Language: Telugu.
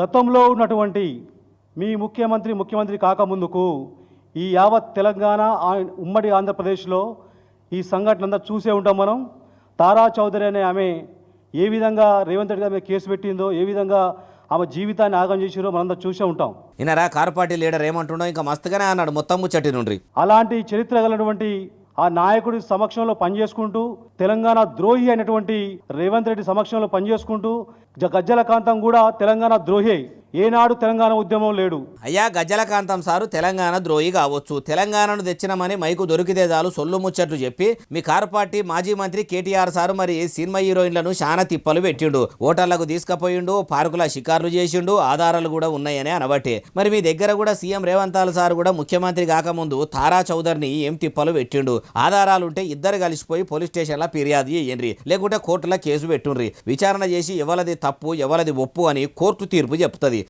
గతంలో ఉన్నటువంటి మీ ముఖ్యమంత్రి కాకముందుకు ఈ యావత్ తెలంగాణ ఉమ్మడి ఆంధ్రప్రదేశ్లో ఈ సంఘటన అంతా చూసే ఉంటాం మనం. తారా చౌదరి అనే ఆమె ఏ విధంగా రేవంత్ రెడ్డి గారి మీద కేసు పెట్టిందో, ఏ విధంగా ఆమె జీవితాన్ని ఆగం చేసిరో మనంతా చూసే ఉంటాం. ఇనరా కారు పార్టీ లీడర్ ఏమంటుండో ఇంకా మస్తుగానే అన్నాడు మొత్తం ముచ్చటి నుండి. అలాంటి చరిత్ర కలిగినటువంటి ఆ నాయకుడి సమక్షంలో పనిచేసుకుంటూ, తెలంగాణ ద్రోహి అయినటువంటి రేవంత్ రెడ్డి సమక్షంలో పనిచేసుకుంటూ, గజ్జల కాంతం కూడా తెలంగాణ ద్రోహి, ఏనాడు తెలంగాణ ఉద్యమం లేడు. అయ్యా గజ్జల కాంతం సారు తెలంగాణ ద్రోహి కావచ్చు, తెలంగాణను తెచ్చినామని మైకు దొరికితే చాలు సొల్లు ముచ్చట్లు చెప్పి మీ కారు పార్టీ మాజీ మంత్రి కేటీఆర్ సారు మరి సినిమా హీరోయిన్లను చాలా తిప్పలు పెట్టిండు, ఓటర్లకు తీసుకుపోయిండు, పార్కుల షికార్లు చేసిండు, ఆధారాలు కూడా ఉన్నాయని అనబట్టే. మరి మీ దగ్గర కూడా సీఎం రేవంత్ సార్ కూడా ముఖ్యమంత్రి కాకముందు తారా చౌదరిని ఏం తిప్పలు పెట్టిండు, ఆధారాలుంటే ఇద్దరు కలిసిపోయి పోలీస్ స్టేషన్లో ఫిర్యాదు చేయండి, లేకుంటే కోర్టులో కేసు పెట్టుండ్రి, విచారణ చేసి ఎవలది తప్పు ఎవలది ఒప్పు అని కోర్టు తీర్పు చెప్తుంది.